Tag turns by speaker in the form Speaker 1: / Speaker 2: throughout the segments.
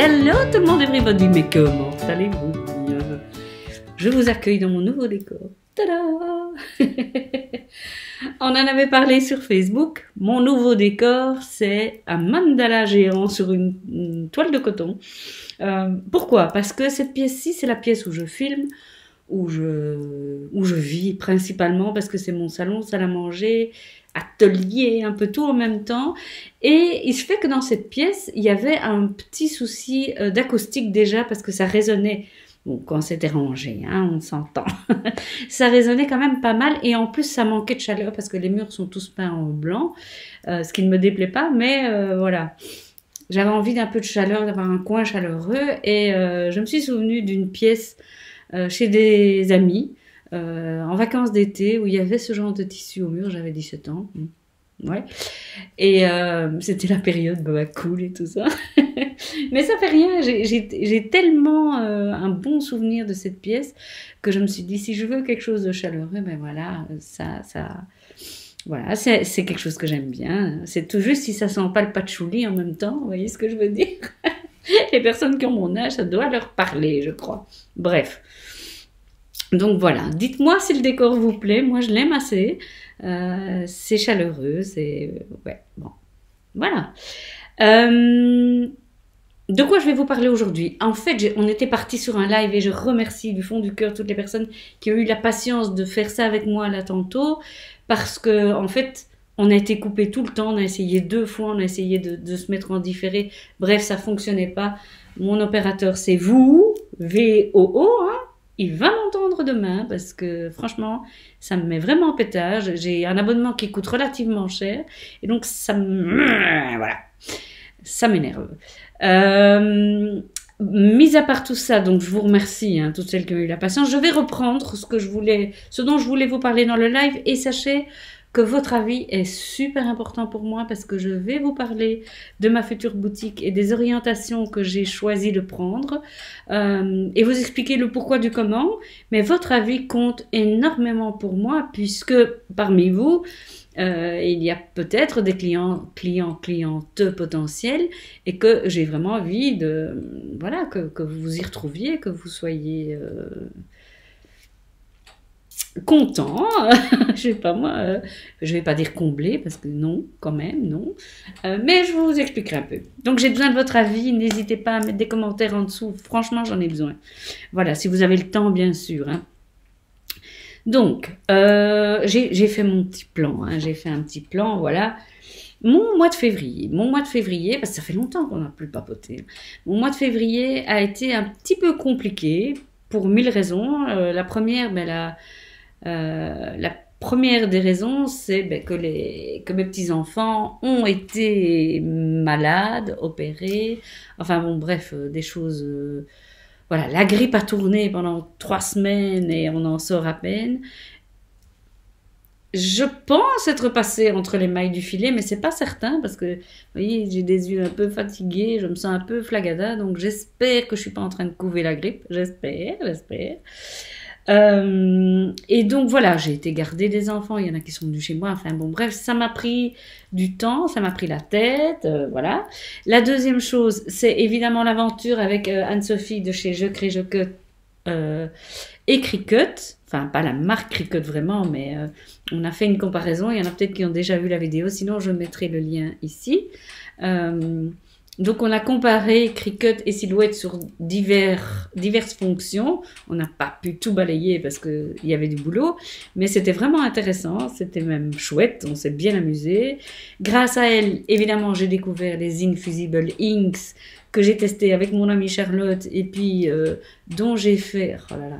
Speaker 1: Hello tout le monde, everybody, mais comment allez-vous? Je vous accueille dans mon nouveau décor. Tada! On en avait parlé sur Facebook. Mon nouveau décor, c'est un mandala géant sur une toile de coton. Pourquoi? Parce que cette pièce-ci, c'est la pièce où je filme, où je vis principalement, parce que c'est mon salon, salle à manger, atelier, un peu tout en même temps. Et il se fait que dans cette pièce, il y avait un petit souci d'acoustique déjà, parce que ça résonnait. Bon, quand c'était rangé, hein, on s'entend. Ça résonnait quand même pas mal, et en plus ça manquait de chaleur, parce que les murs sont tous peints en blanc, ce qui ne me déplaît pas, mais voilà. J'avais envie d'un peu de chaleur, d'avoir un coin chaleureux, et je me suis souvenue d'une pièce chez des amis, en vacances d'été, où il y avait ce genre de tissu au mur. J'avais 17 ans. Ouais. Et c'était la période baba cool et tout ça. Mais ça fait rien, j'ai tellement un bon souvenir de cette pièce que je me suis dit, si je veux quelque chose de chaleureux, ben voilà, voilà, c'est quelque chose que j'aime bien. C'est tout juste si ça sent pas le patchouli en même temps, vous voyez ce que je veux dire? Les personnes qui ont mon âge, ça doit leur parler, je crois. Bref. Donc voilà, dites-moi si le décor vous plaît, moi je l'aime assez. C'est chaleureux, c'est... Ouais, bon. Voilà. De quoi je vais vous parler aujourd'hui? En fait, on était parti sur un live et je remercie du fond du cœur toutes les personnes qui ont eu la patience de faire ça avec moi là tantôt, parce que en fait, on a été coupé tout le temps, on a essayé 2 fois, on a essayé de se mettre en différé, bref, ça fonctionnait pas. Mon opérateur, c'est vous, VOO, hein? Il va m'entendre demain parce que franchement, ça me met vraiment en pétage. J'ai un abonnement qui coûte relativement cher et donc voilà, ça m'énerve. Mis à part tout ça, donc je vous remercie, hein, toutes celles qui ont eu la patience. Je vais reprendre ce dont je voulais vous parler dans le live, et sachez que votre avis est super important pour moi, parce que je vais vous parler de ma future boutique et des orientations que j'ai choisi de prendre, et vous expliquer le pourquoi du comment. Mais votre avis compte énormément pour moi, puisque parmi vous, il y a peut-être des clientes potentiels, et que j'ai vraiment envie de, voilà, que vous vous y retrouviez, que vous soyez content, je sais pas moi, je vais pas dire comblé, parce que non, quand même, non, mais je vous expliquerai un peu. Donc j'ai besoin de votre avis, n'hésitez pas à mettre des commentaires en dessous, franchement j'en ai besoin. Voilà, si vous avez le temps, bien sûr, hein. Donc, j'ai fait mon petit plan, hein, j'ai fait un petit plan, voilà. Mon mois de février, parce que ça fait longtemps qu'on n'a plus papoté, mon mois de février a été un petit peu compliqué, pour 1000 raisons. La première, la première des raisons, c'est que mes petits-enfants ont été malades, opérés, enfin bon, bref, des choses... voilà, la grippe a tourné pendant 3 semaines et on en sort à peine. Je pense être passée entre les mailles du filet, mais c'est pas certain, parce que, vous voyez, j'ai des yeux un peu fatigués, je me sens un peu flagada, donc j'espère que je suis pas en train de couver la grippe, j'espère. Et donc voilà, j'ai été garder des enfants, il y en a qui sont venus chez moi, enfin bon, bref, ça m'a pris du temps, ça m'a pris la tête, voilà. La deuxième chose, c'est évidemment l'aventure avec Anne-Sophie de chez Je Crée, Je Cut et Cricut, enfin pas la marque Cricut vraiment, mais on a fait une comparaison, il y en a peut-être qui ont déjà vu la vidéo, sinon je mettrai le lien ici. Donc on a comparé Cricut et Silhouette sur diverses fonctions. On n'a pas pu tout balayer parce qu'il y avait du boulot, mais c'était vraiment intéressant, c'était même chouette, on s'est bien amusé. Grâce à elle, évidemment, j'ai découvert les Infusible Inks que j'ai testé avec mon amie Charlotte, et puis dont j'ai fait... Oh là là,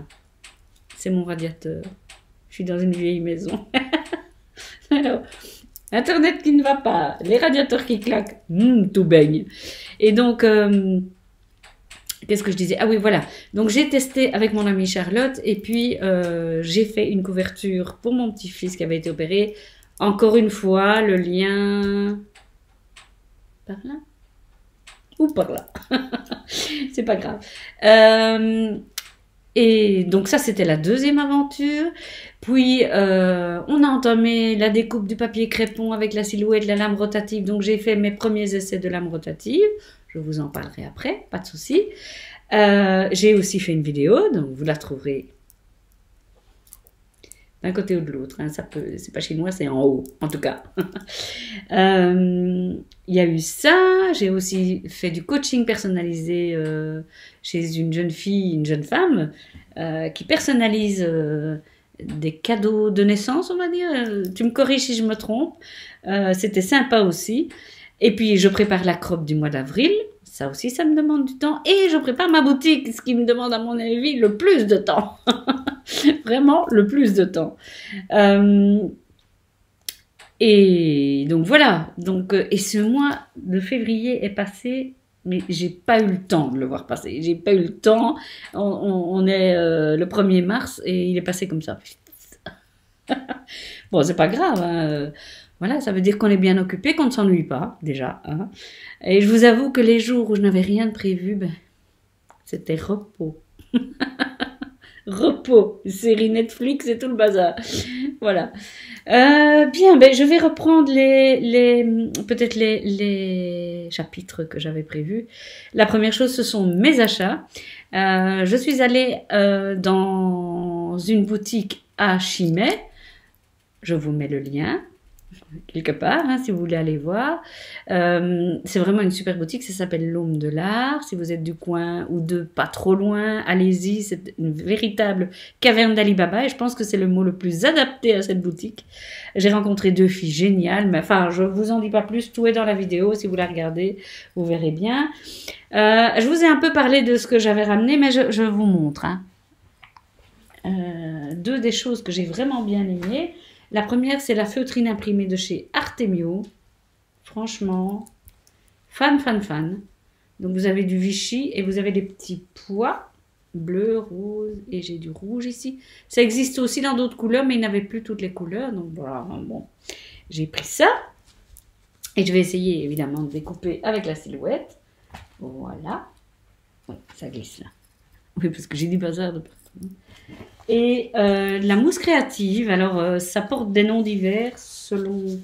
Speaker 1: c'est mon radiateur. Je suis dans une vieille maison. Alors... Internet qui ne va pas, les radiateurs qui claquent, tout baigne. Et donc, qu'est-ce que je disais? Ah oui, voilà. Donc, j'ai testé avec mon amie Charlotte, et puis j'ai fait une couverture pour mon petit-fils qui avait été opéré. Encore une fois, le lien... Par là? Ou par là? C'est pas grave. Et donc ça, c'était la deuxième aventure. Puis, on a entamé la découpe du papier crépon avec la silhouette, la lame rotative. Donc, j'ai fait mes premiers essais de lame rotative. je vous en parlerai après, pas de souci. J'ai aussi fait une vidéo, donc vous la trouverez d'un côté ou de l'autre, hein, ça peut, c'est pas chinois, c'est en haut, en tout cas. Il y a eu ça, j'ai aussi fait du coaching personnalisé chez une jeune fille, une jeune femme, qui personnalise des cadeaux de naissance, on va dire. Tu me corriges si je me trompe. C'était sympa aussi. Et puis, je prépare la crop du mois d'avril. Ça aussi, ça me demande du temps. Et je prépare ma boutique, ce qui me demande, à mon avis, le plus de temps. Vraiment, le plus de temps. Et donc, voilà. Donc, et ce mois de février est passé, mais j'ai pas eu le temps de le voir passer. J'ai pas eu le temps. On est le 1er mars et il est passé comme ça. Bon, c'est pas grave, hein. Voilà, ça veut dire qu'on est bien occupé, qu'on ne s'ennuie pas, déjà, hein. Et je vous avoue que les jours où je n'avais rien de prévu, ben, c'était repos. Repos, série Netflix et tout le bazar. Voilà. Bien, ben, je vais reprendre peut-être les chapitres que j'avais prévus. La première chose, ce sont mes achats. Je suis allée dans une boutique à Chimay. Je vous mets le lien quelque part, hein, si vous voulez aller voir. C'est vraiment une super boutique, ça s'appelle l'Homme de l'Art. Si vous êtes du coin ou de pas trop loin, allez-y, c'est une véritable caverne d'Ali Baba et je pense que c'est le mot le plus adapté à cette boutique. J'ai rencontré 2 filles géniales, mais enfin, je vous en dis pas plus, tout est dans la vidéo, si vous la regardez, vous verrez bien. Je vous ai un peu parlé de ce que j'avais ramené, mais je vous montre. Hein. 2 des choses que j'ai vraiment bien aimées. La première, c'est la feutrine imprimée de chez Artemio. Franchement, fan. Donc, vous avez du Vichy et vous avez des petits pois bleu, rose et j'ai du rouge ici. Ça existe aussi dans d'autres couleurs, mais il n'avait plus toutes les couleurs. Donc, voilà, bon, j'ai pris ça. Et je vais essayer, évidemment, de découper avec la silhouette. Voilà. Oui, ça glisse là. Oui, parce que j'ai du bazar de partout. Et la mousse créative, alors ça porte des noms divers selon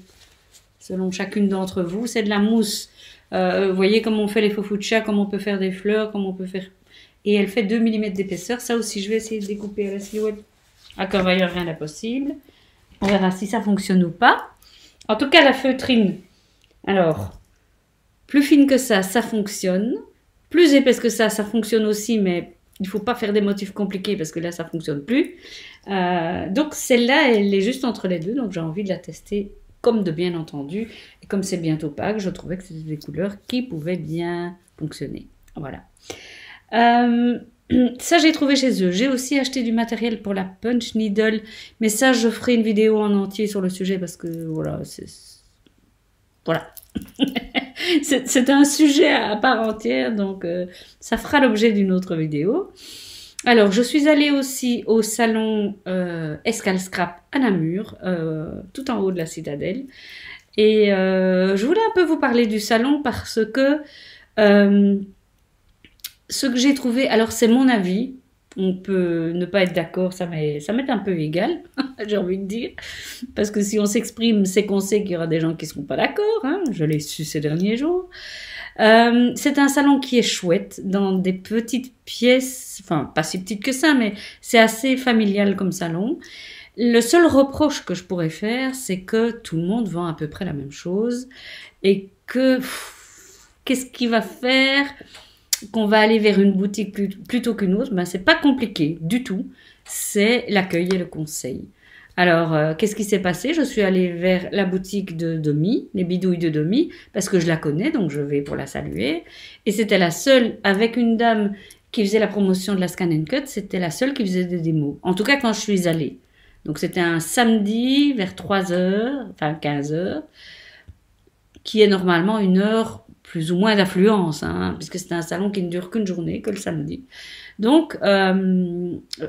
Speaker 1: chacune d'entre vous. C'est de la mousse, vous voyez comment on fait les focaccia, comment on peut faire des fleurs, comment on peut faire... Et elle fait 2 mm d'épaisseur. Ça aussi, je vais essayer de découper à la silhouette. À Corvailleur, rien d'impossible. On verra si ça fonctionne ou pas. En tout cas, la feutrine, alors, plus fine que ça fonctionne. Plus épaisse que ça fonctionne aussi, mais... il ne faut pas faire des motifs compliqués parce que là, ça ne fonctionne plus. Donc, celle-là, elle est juste entre les deux. Donc, j'ai envie de la tester comme de bien entendu. Et comme c'est bientôt Pâques, je trouvais que c'était des couleurs qui pouvaient bien fonctionner. Voilà. Ça, j'ai trouvé chez eux. J'ai aussi acheté du matériel pour la punch needle. Mais ça, je ferai une vidéo en entier sur le sujet parce que, voilà, voilà. C'est un sujet à part entière, donc ça fera l'objet d'une autre vidéo. Alors, je suis allée aussi au salon Escal Scrap à Namur, tout en haut de la citadelle. Et je voulais un peu vous parler du salon parce que ce que j'ai trouvé, alors c'est mon avis, on peut ne pas être d'accord, ça m'est un peu égal, j'ai envie de dire. Parce que si on s'exprime, c'est qu'on sait qu'il y aura des gens qui ne seront pas d'accord. Hein, je l'ai su ces derniers jours. C'est un salon qui est chouette, dans des petites pièces, enfin pas si petites que ça, mais c'est assez familial comme salon. Le seul reproche que je pourrais faire, c'est que tout le monde vend à peu près la même chose. Et que, qu'est-ce qui va faire qu'on va aller vers une boutique plutôt qu'une autre? Ben, c'est pas compliqué du tout. C'est l'accueil et le conseil. Alors, qu'est-ce qui s'est passé? Je suis allée vers la boutique de Domi, les bidouilles de Domi, parce que je la connais, donc je vais pour la saluer. Et c'était la seule, avec une dame qui faisait la promotion de la Scan & Cut, c'était la seule qui faisait des démos. En tout cas, quand je suis allée. Donc, c'était un samedi vers 3h, enfin 15h, qui est normalement une heure plus ou moins d'affluence, hein, puisque c'est un salon qui ne dure qu'une journée, que le samedi. Donc,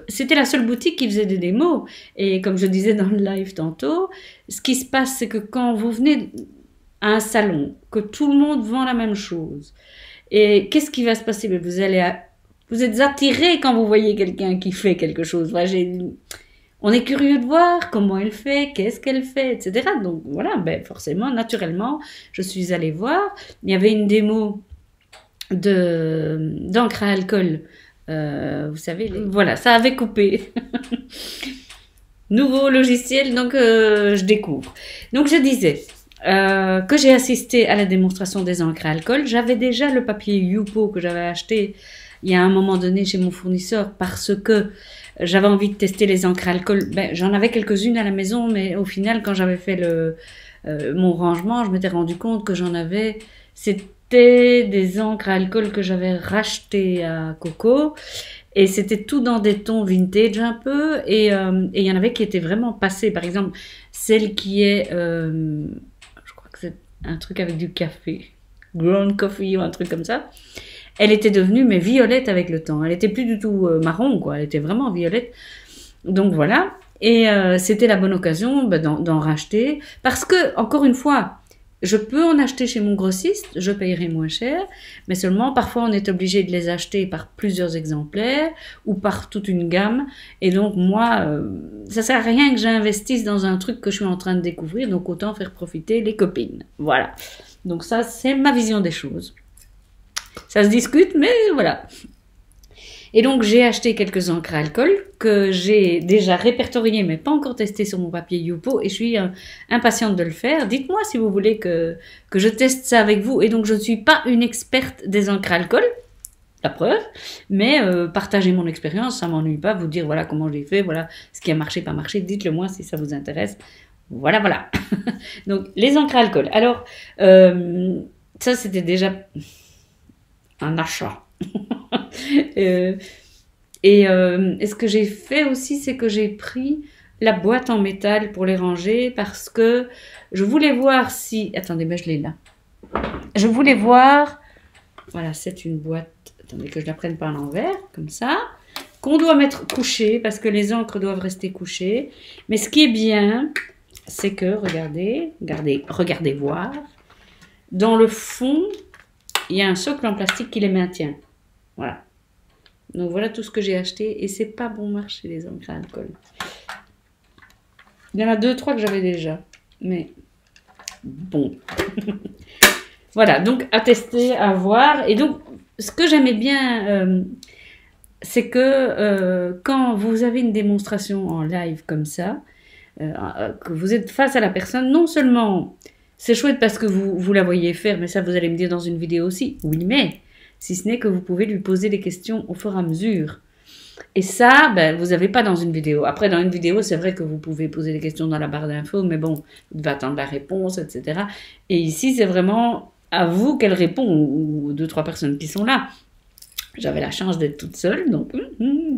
Speaker 1: c'était la seule boutique qui faisait des démos. Et comme je disais dans le live tantôt, ce qui se passe, c'est que quand vous venez à un salon, que tout le monde vend la même chose, et qu'est-ce qui va se passer? Vous êtes attiré quand vous voyez quelqu'un qui fait quelque chose. Enfin, on est curieux de voir comment elle fait, qu'est-ce qu'elle fait, etc. Donc voilà, ben forcément, naturellement, je suis allée voir. Il y avait une démo d'encre à alcool. Vous savez, voilà, ça avait coupé. Nouveau logiciel, donc je découvre. Donc je disais que j'ai assisté à la démonstration des encres à alcool. J'avais déjà le papier Yupo que j'avais acheté il y a un moment donné chez mon fournisseur parce que j'avais envie de tester les encres à alcool. Ben, j'en avais quelques-unes à la maison, mais au final, quand j'avais fait mon rangement, je m'étais rendu compte que j'en avais... C'était des encres à alcool que j'avais rachetées à Coco. Et c'était tout dans des tons vintage un peu. Et il y en avait qui étaient vraiment passées. Par exemple, celle qui est... je crois que c'est un truc avec du café. Ground coffee ou un truc comme ça. Elle était devenue mais violette avec le temps. Elle était plus du tout marron, quoi. Elle était vraiment violette. Donc voilà. Et c'était la bonne occasion d'en racheter. Parce que, encore une fois, je peux en acheter chez mon grossiste, je payerai moins cher, mais seulement parfois on est obligé de les acheter par plusieurs exemplaires ou par toute une gamme. Et donc moi, ça sert à rien que j'investisse dans un truc que je suis en train de découvrir, donc autant faire profiter les copines. Voilà. Donc ça, c'est ma vision des choses. Ça se discute, mais voilà. Et donc, j'ai acheté quelques encres à alcool que j'ai déjà répertoriées, mais pas encore testées sur mon papier Yupo. Et je suis impatiente de le faire. Dites-moi si vous voulez que je teste ça avec vous. Et donc, je ne suis pas une experte des encres à alcool, la preuve. Mais partagez mon expérience, ça ne m'ennuie pas. Vous dire, voilà comment j'ai fait, voilà ce qui a marché, pas marché. Dites-le moi si ça vous intéresse. Voilà, voilà. Donc, les encres à alcool. Alors, ça, c'était déjà un achat. Et ce que j'ai fait aussi, c'est que j'ai pris la boîte en métal pour les ranger parce que je voulais voir si... Attendez, ben je l'ai là. Je voulais voir... Voilà, c'est une boîte... Attendez que je la prenne par l'envers, comme ça. Qu'on doit mettre couchée parce que les encres doivent rester couchées. Mais ce qui est bien, c'est que, regardez voir. Dans le fond, il y a un socle en plastique qui les maintient. Voilà. Donc voilà tout ce que j'ai acheté et c'est pas bon marché les encres à alcool. Il y en a 2-3 que j'avais déjà, mais bon. Voilà, donc à tester, à voir. Et donc ce que j'aimais bien, c'est que quand vous avez une démonstration en live comme ça, que vous êtes face à la personne, non seulement c'est chouette parce que vous la voyez faire, mais ça vous allez me dire dans une vidéo aussi, oui mais... Si ce n'est que vous pouvez lui poser des questions au fur et à mesure. Et ça, ben, vous n'avez pas dans une vidéo. Après, dans une vidéo, c'est vrai que vous pouvez poser des questions dans la barre d'infos, mais bon, vous devez attendre la réponse, etc. Et ici, c'est vraiment à vous qu'elle répond, ou aux 2-3 personnes qui sont là. J'avais la chance d'être toute seule, donc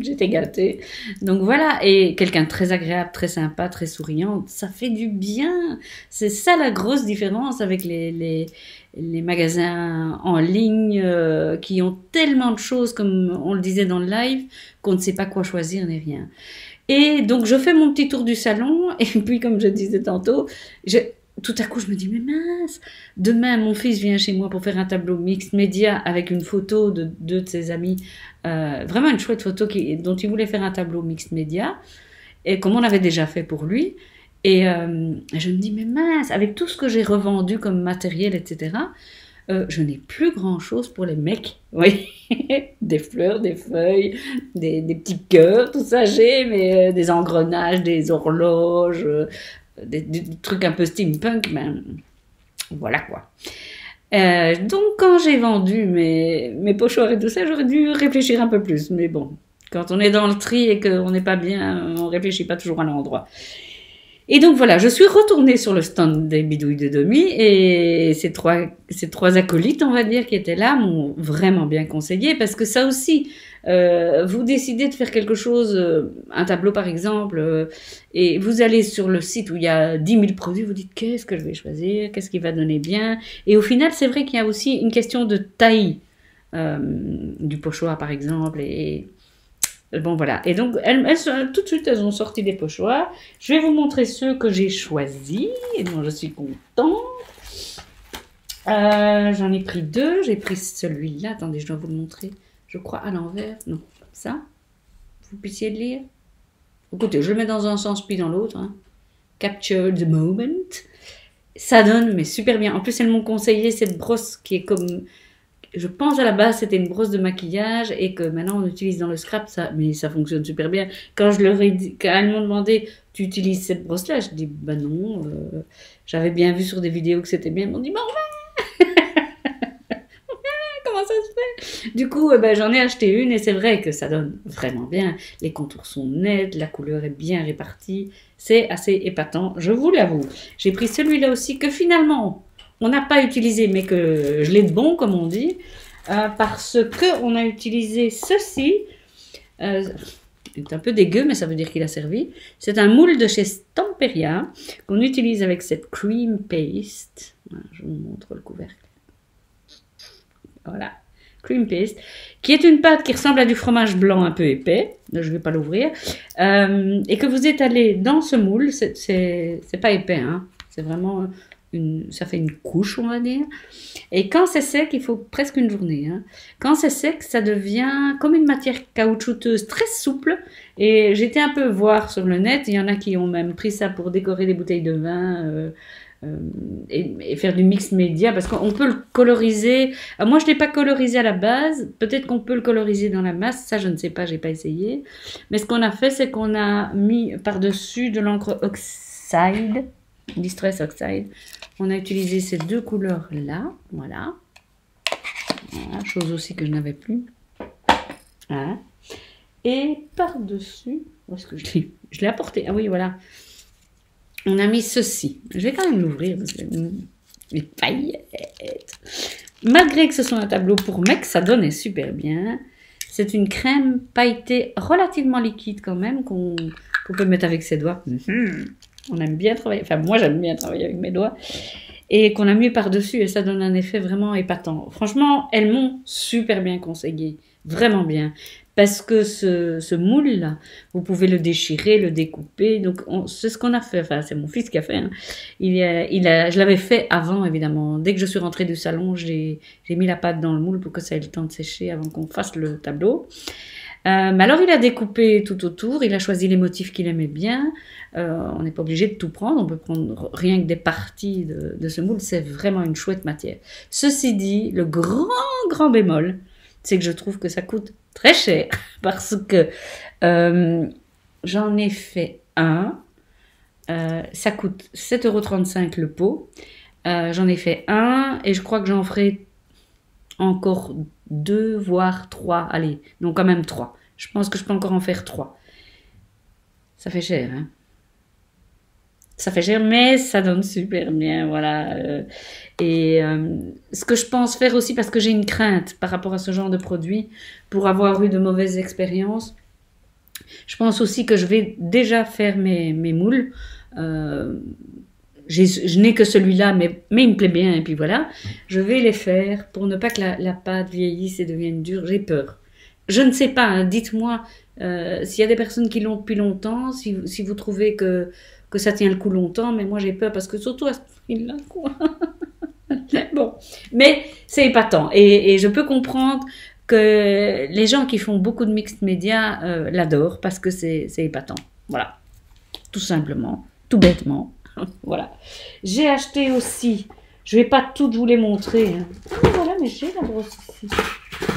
Speaker 1: j'étais gâtée. Donc voilà, et quelqu'un de très agréable, très sympa, très souriant, ça fait du bien. C'est ça la grosse différence avec les magasins en ligne qui ont tellement de choses, comme on le disait dans le live, qu'on ne sait pas quoi choisir ni rien. Et donc je fais mon petit tour du salon, et puis comme je disais tantôt, tout à coup, je me dis, mais mince, demain, mon fils vient chez moi pour faire un tableau mixte média avec une photo de 2 de ses amis, vraiment une chouette photo dont il voulait faire un tableau mixte média, et comme on avait déjà fait pour lui. Et je me dis, mais mince, avec tout ce que j'ai revendu comme matériel, etc., je n'ai plus grand-chose pour les mecs. Oui, des fleurs, des feuilles, des petits cœurs, tout ça j'ai, mais des engrenages, des horloges... Des trucs un peu steampunk, mais voilà quoi. Donc quand j'ai vendu mes pochoirs et tout ça, j'aurais dû réfléchir un peu plus. Mais bon, quand on est dans le tri et qu'on n'est pas bien, on réfléchit pas toujours à l'endroit. Et donc voilà, je suis retournée sur le stand des bidouilles de Domi et ces trois acolytes, on va dire, qui étaient là, m'ont vraiment bien conseillé parce que ça aussi, vous décidez de faire quelque chose, un tableau par exemple, et vous allez sur le site où il y a 10 000 produits, vous dites qu'est-ce que je vais choisir, qu'est-ce qui va donner bien. Et au final, c'est vrai qu'il y a aussi une question de taille du pochoir par exemple et bon, voilà. Et donc, tout de suite, elles ont sorti des pochoirs. Je vais vous montrer ceux que j'ai choisis et dont je suis contente. J'en ai pris 2. J'ai pris celui-là. Attendez, je dois vous le montrer. Je crois à l'envers. Non, ça. Vous puissiez le lire. Écoutez, je le mets dans un sens puis dans l'autre. Hein. Capture the moment. Ça donne, mais super bien. En plus, elles m'ont conseillé cette brosse qui est comme... je pense à la base c'était une brosse de maquillage et que maintenant on utilise dans le scrap, mais ça fonctionne super bien. Quand je leur ai dit, quand elles m'ont demandé, tu utilises cette brosse-là, je dis, bah non, j'avais bien vu sur des vidéos que c'était bien. Ils m'ont dit, bah comment ça se fait? Du coup, j'en ai acheté une et c'est vrai que ça donne vraiment bien. Les contours sont nets, la couleur est bien répartie. C'est assez épatant, je vous l'avoue. J'ai pris celui-là aussi que finalement, on n'a pas utilisé, mais que je l'ai de bon, comme on dit, parce que on a utilisé ceci. C'est un peu dégueu, mais ça veut dire qu'il a servi. C'est un moule de chez Stamperia qu'on utilise avec cette cream paste. Voilà, je vous montre le couvercle. Voilà, cream paste, qui est une pâte qui ressemble à du fromage blanc un peu épais. Je ne vais pas l'ouvrir. Et que vous étalez dans ce moule. C'est pas épais, hein. C'est vraiment ça fait une couche, on va dire. Et quand c'est sec, il faut presque une journée, hein. Quand c'est sec, ça devient comme une matière caoutchouteuse, très souple. Et j'étais un peu voir sur le net, il y en a qui ont même pris ça pour décorer des bouteilles de vin et faire du mix média, parce qu'on peut le coloriser. Alors moi, je ne l'ai pas colorisé à la base. Peut-être qu'on peut le coloriser dans la masse. Ça, je ne sais pas, j'ai pas essayé. Mais ce qu'on a fait, c'est qu'on a mis par-dessus de l'encre Oxide, Distress Oxide. On a utilisé ces deux couleurs-là. Voilà. Voilà. Chose aussi que je n'avais plus. Voilà. Et par-dessus, où est-ce que je l'ai apporté? Ah oui, voilà. On a mis ceci. Je vais quand même l'ouvrir. Les paillettes. Malgré que ce soit un tableau pour mecs, ça donnait super bien. C'est une crème pailletée relativement liquide quand même, qu'on peut mettre avec ses doigts. On aime bien travailler. Enfin, moi, j'aime bien travailler avec mes doigts. Et qu'on a mis par-dessus et ça donne un effet vraiment épatant. Franchement, elles m'ont super bien conseillé. Vraiment bien. Parce que ce moule-là, vous pouvez le déchirer, le découper. Donc, c'est ce qu'on a fait. Enfin, c'est mon fils qui a fait. Hein. Je l'avais fait avant, évidemment. Dès que je suis rentrée du salon, j'ai mis la pâte dans le moule pour que ça ait le temps de sécher avant qu'on fasse le tableau. Mais alors, il a découpé tout autour. Il a choisi les motifs qu'il aimait bien. On n'est pas obligé de tout prendre. On peut prendre rien que des parties de ce moule. C'est vraiment une chouette matière. Ceci dit, le grand bémol, c'est que je trouve que ça coûte très cher parce que j'en ai fait un. Ça coûte 7,35 € le pot. J'en ai fait un et je crois que j'en ferai encore 2, voire 3. Allez, non, quand même 3. Je pense que je peux encore en faire 3. Ça fait cher, hein? Ça fait cher, mais ça donne super bien, voilà. Ce que je pense faire aussi, parce que j'ai une crainte par rapport à ce genre de produit, pour avoir eu de mauvaises expériences, je pense aussi que je vais déjà faire mes moules. Je n'ai que celui-là, mais il me plaît bien, et puis voilà. Je vais les faire pour ne pas que la pâte vieillisse et devienne dure. J'ai peur. Je ne sais pas, hein, dites-moi s'il y a des personnes qui l'ont depuis longtemps, si vous trouvez que ça tient le coup longtemps, mais moi j'ai peur parce que surtout à ce prix-là, quoi. Bon, mais c'est épatant et je peux comprendre que les gens qui font beaucoup de mixed media l'adorent parce que c'est épatant. Voilà, tout simplement, tout bêtement. Voilà. J'ai acheté aussi, je vais pas toutes vous les montrer. Hein. Ah, voilà, mais j'ai la brosse ici.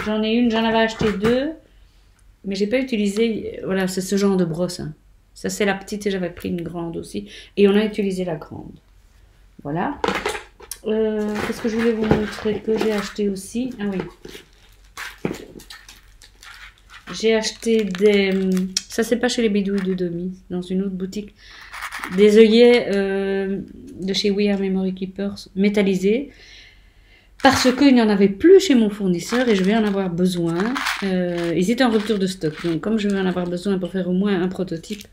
Speaker 1: J'en ai une, j'en avais acheté 2, mais j'ai pas utilisé. Voilà, c'est ce genre de brosse. Hein. Ça, c'est la petite et j'avais pris une grande aussi. Et on a utilisé la grande. Voilà. Qu'est-ce que je voulais vous montrer que j'ai acheté aussi? Ah oui. J'ai acheté des... Ça, c'est pas chez les bidouilles de Domi, dans une autre boutique. Des œillets de chez We Are Memory Keepers métallisés. Parce qu'il n'y en avait plus chez mon fournisseur et je vais en avoir besoin. Ils étaient en rupture de stock. Donc, comme je vais en avoir besoin pour faire au moins un prototype,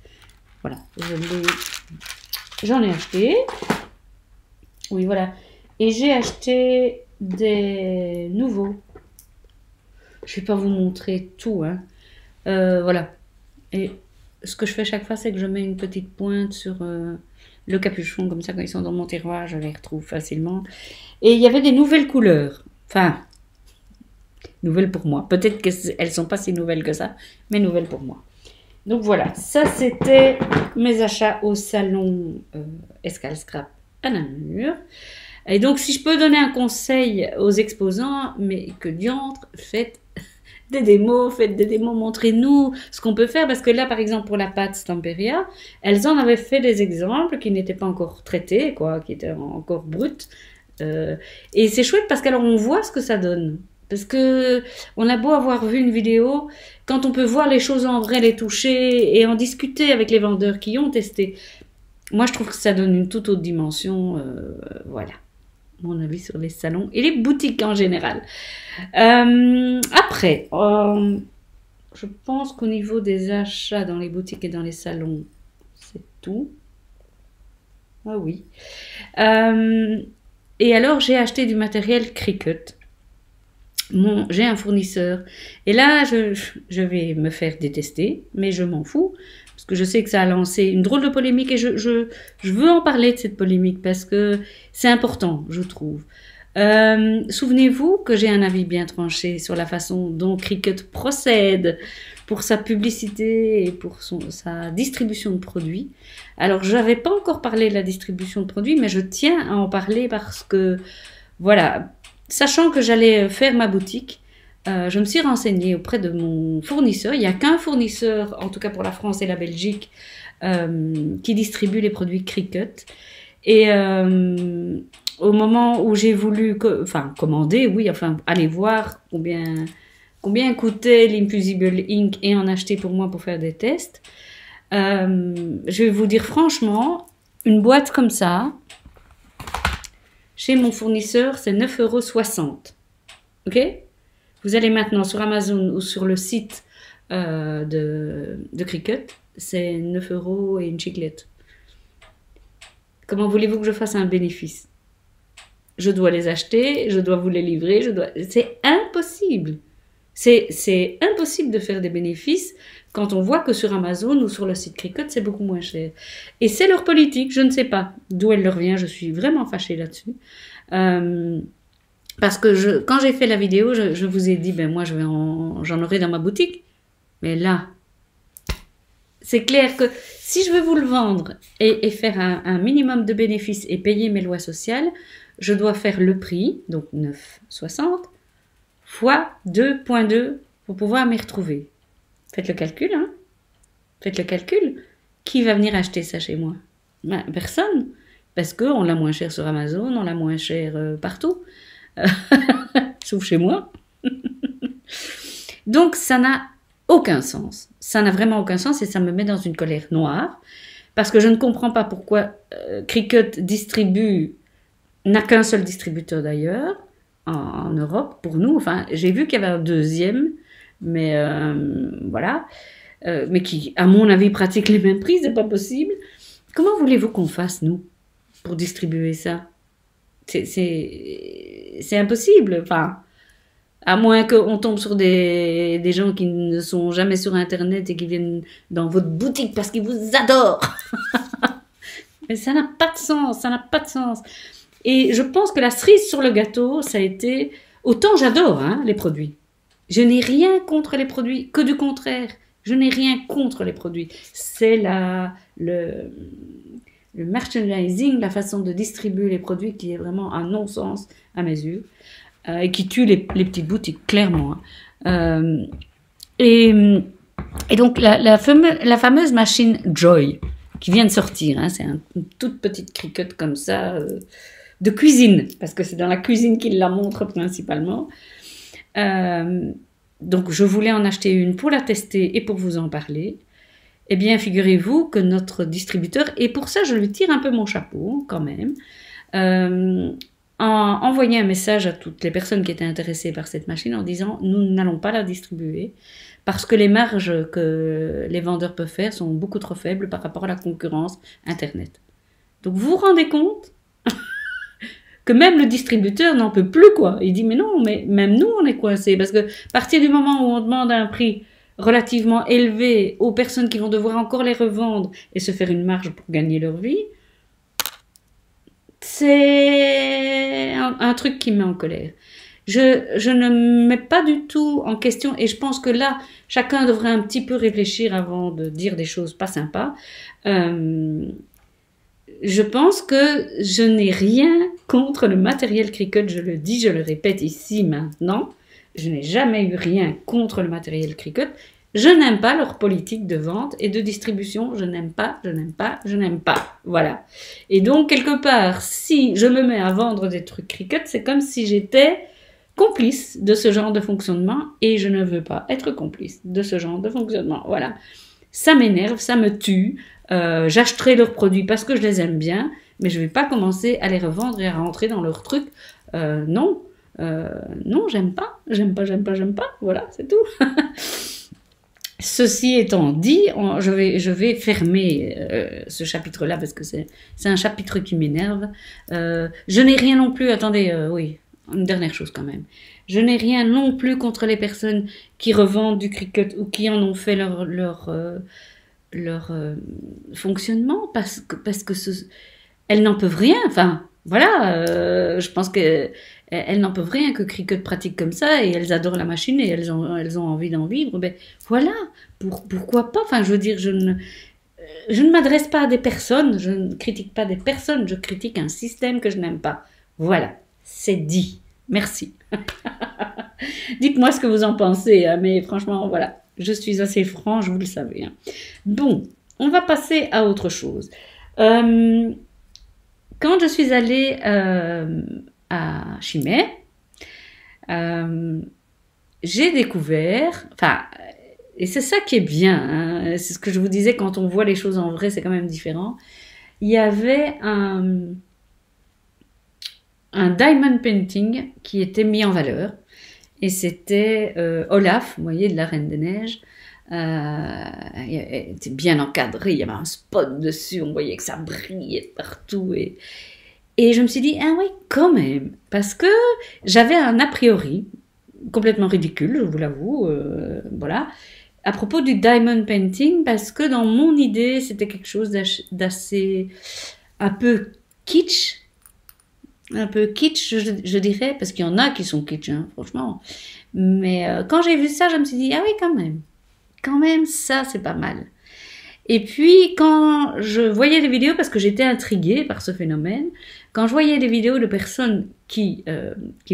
Speaker 1: voilà, j'en ai acheté. Oui, voilà. Et j'ai acheté des nouveaux. Je ne vais pas vous montrer tout. Hein. Voilà. Et ce que je fais chaque fois, c'est que je mets une petite pointe sur le capuchon. Comme ça, quand ils sont dans mon tiroir, je les retrouve facilement. Et il y avait des nouvelles couleurs. Enfin, nouvelles pour moi. Peut-être qu'elles ne sont pas si nouvelles que ça, mais nouvelles pour moi. Donc voilà, ça c'était mes achats au salon Escale Scrap à Namur. Et donc, si je peux donner un conseil aux exposants, mais que diantre, faites des démos, montrez-nous ce qu'on peut faire, parce que là, par exemple, pour la pâte Stamperia, elles en avaient fait des exemples qui n'étaient pas encore traités, quoi, qui étaient encore bruts. Et c'est chouette parce qu'alors on voit ce que ça donne. Parce que on a beau avoir vu une vidéo, quand on peut voir les choses en vrai, les toucher et en discuter avec les vendeurs qui ont testé, moi je trouve que ça donne une toute autre dimension. Voilà, mon avis sur les salons et les boutiques en général. Après, je pense qu'au niveau des achats dans les boutiques et dans les salons, c'est tout. Ah oui. Et alors j'ai acheté du matériel Cricut. J'ai un fournisseur. Et là, je vais me faire détester, mais je m'en fous, parce que je sais que ça a lancé une drôle de polémique et je veux en parler de cette polémique, parce que c'est important, je trouve. Souvenez-vous que j'ai un avis bien tranché sur la façon dont Cricut procède pour sa publicité et pour sa distribution de produits. Alors, je n'avais pas encore parlé de la distribution de produits, mais je tiens à en parler parce que, voilà, sachant que j'allais faire ma boutique, je me suis renseignée auprès de mon fournisseur. Il n'y a qu'un fournisseur, en tout cas pour la France et la Belgique, qui distribue les produits Cricut. Et au moment où j'ai voulu commander, oui, enfin, aller voir combien coûtait l'Infusible Ink et en acheter pour moi pour faire des tests, je vais vous dire franchement, une boîte comme ça, chez mon fournisseur, c'est 9,60 €. Ok? Vous allez maintenant sur Amazon ou sur le site de Cricut, c'est 9 € et une chiclette. Comment voulez-vous que je fasse un bénéfice? Je dois les acheter, je dois vous les livrer, c'est impossible. C'est impossible de faire des bénéfices quand on voit que sur Amazon ou sur le site Cricut, c'est beaucoup moins cher. Et c'est leur politique, je ne sais pas d'où elle leur vient, je suis vraiment fâchée là-dessus. Parce que quand j'ai fait la vidéo, je vous ai dit, ben moi j'en aurai dans ma boutique. Mais là, c'est clair que si je veux vous le vendre et faire un minimum de bénéfices et payer mes lois sociales, je dois faire le prix, donc 9,60 fois 2,2 pour pouvoir m'y retrouver. Faites le calcul, hein. Faites le calcul. Qui va venir acheter ça chez moi? Ben, personne. Parce qu'on l'a moins cher sur Amazon, on l'a moins cher partout. Sauf chez moi. Donc, ça n'a aucun sens. Ça n'a vraiment aucun sens et ça me met dans une colère noire. Parce que je ne comprends pas pourquoi Cricut n'a qu'un seul distributeur d'ailleurs, en Europe, pour nous. Enfin, j'ai vu qu'il y avait un deuxième, mais voilà. Mais qui, à mon avis, pratique les mêmes prix, c'est pas possible. Comment voulez-vous qu'on fasse, nous, pour distribuer ça? C'est impossible. Enfin, à moins qu'on tombe sur des gens qui ne sont jamais sur Internet et qui viennent dans votre boutique parce qu'ils vous adorent. Mais ça n'a pas de sens, ça n'a pas de sens. Et je pense que la cerise sur le gâteau, ça a été... Autant j'adore les produits. Je n'ai rien contre les produits, que du contraire. Je n'ai rien contre les produits. C'est le merchandising, la façon de distribuer les produits qui est vraiment un non-sens à mes yeux et qui tue les petites boutiques, clairement. Et donc, la fameuse machine Joy qui vient de sortir, c'est une toute petite Cricut comme ça, de cuisine, parce que c'est dans la cuisine qu'il la montre principalement. Donc, je voulais en acheter une pour la tester et pour vous en parler. Eh bien, figurez-vous que notre distributeur, et pour ça, je lui tire un peu mon chapeau, quand même, a envoyé un message à toutes les personnes qui étaient intéressées par cette machine en disant « Nous n'allons pas la distribuer parce que les marges que les vendeurs peuvent faire sont beaucoup trop faibles par rapport à la concurrence Internet. » Donc, vous vous rendez compte que même le distributeur n'en peut plus, quoi. Il dit « Mais non, mais même nous, on est coincés. » Parce que à partir du moment où on demande un prix relativement élevé aux personnes qui vont devoir encore les revendre et se faire une marge pour gagner leur vie, c'est un truc qui me met en colère. Je ne mets pas du tout en question, et je pense que là, chacun devrait un petit peu réfléchir avant de dire des choses pas sympas. je pense que je n'ai rien contre le matériel Cricut, je le dis, je le répète ici maintenant. Je n'ai jamais eu rien contre le matériel Cricut. Je n'aime pas leur politique de vente et de distribution. Je n'aime pas, je n'aime pas, je n'aime pas. Voilà. Et donc, quelque part, si je me mets à vendre des trucs Cricut, c'est comme si j'étais complice de ce genre de fonctionnement et je ne veux pas être complice de ce genre de fonctionnement. Voilà. Ça m'énerve, ça me tue. J'achèterai leurs produits parce que je les aime bien, mais je ne vais pas commencer à les revendre et à rentrer dans leurs trucs. Non. Non, j'aime pas. J'aime pas, j'aime pas, j'aime pas. Voilà, c'est tout. Ceci étant dit, je vais fermer ce chapitre-là parce que c'est un chapitre qui m'énerve. Je n'ai rien non plus, attendez, oui, une dernière chose quand même. Je n'ai rien non plus contre les personnes qui revendent du Cricut ou qui en ont fait leur fonctionnement parce que elles n'en peuvent rien. Enfin, voilà, je pense que elles n'en peuvent rien que Cricut pratique comme ça et elles adorent la machine et elles ont envie d'en vivre. Ben voilà, pourquoi pas? Enfin, je veux dire, je ne m'adresse pas à des personnes, je ne critique pas des personnes, je critique un système que je n'aime pas. Voilà, c'est dit. Merci. Dites-moi ce que vous en pensez, hein, mais franchement, voilà, je suis assez franche, vous le savez. Hein. Bon, on va passer à autre chose. Quand je suis allée à Chimay, j'ai découvert, enfin, et c'est ça qui est bien, hein, c'est ce que je vous disais, quand on voit les choses en vrai, c'est quand même différent. Il y avait un diamond painting qui était mis en valeur, et c'était Olaf, vous voyez, de la Reine des Neiges. Il était bien encadré, il y avait un spot dessus, on voyait que ça brillait partout, et je me suis dit, ah oui, quand même, parce que j'avais un a priori complètement ridicule, je vous l'avoue, voilà, à propos du diamond painting, parce que dans mon idée, c'était quelque chose d'assez, un peu kitsch, je dirais, parce qu'il y en a qui sont kitsch, hein, franchement. Mais quand j'ai vu ça, je me suis dit, ah oui, quand même, ça, c'est pas mal. Et puis, quand je voyais des vidéos, parce que j'étais intriguée par ce phénomène, quand je voyais des vidéos de personnes qui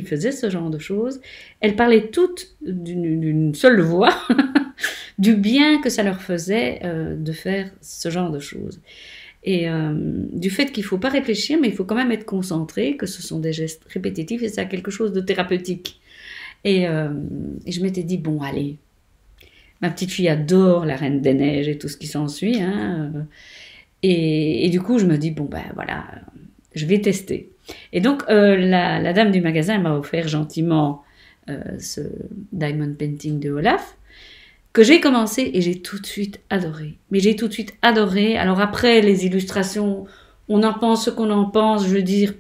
Speaker 1: faisaient ce genre de choses, elles parlaient toutes d'une seule voix du bien que ça leur faisait de faire ce genre de choses. Et du fait qu'il ne faut pas réfléchir, mais il faut quand même être concentré, que ce sont des gestes répétitifs et ça a quelque chose de thérapeutique. Et je m'étais dit, bon, allez, ma petite fille adore la Reine des Neiges et tout ce qui s'ensuit. Hein, et du coup, je me dis, bon, ben voilà, je vais tester. Et donc, la dame du magasin m'a offert gentiment ce diamond painting de Olaf, que j'ai commencé et j'ai tout de suite adoré. Mais j'ai tout de suite adoré. Alors après, les illustrations, on en pense ce qu'on en pense. Je veux dire,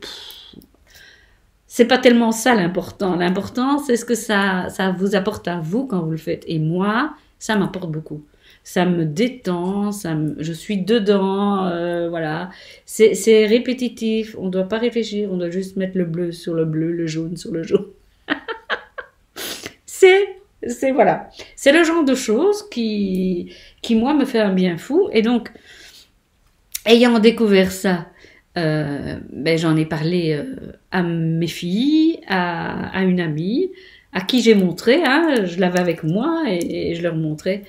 Speaker 1: c'est pas tellement ça l'important. L'important, c'est ce que ça vous apporte à vous quand vous le faites. Et moi, ça m'apporte beaucoup. Ça me détend, je suis dedans, voilà. C'est répétitif, on ne doit pas réfléchir, on doit juste mettre le bleu sur le bleu, le jaune sur le jaune. Voilà. C'est le genre de choses qui, moi, me fait un bien fou. Et donc, ayant découvert ça, j'en ai parlé à mes filles, à une amie, à qui j'ai montré, hein, je l'avais avec moi et je leur montrais.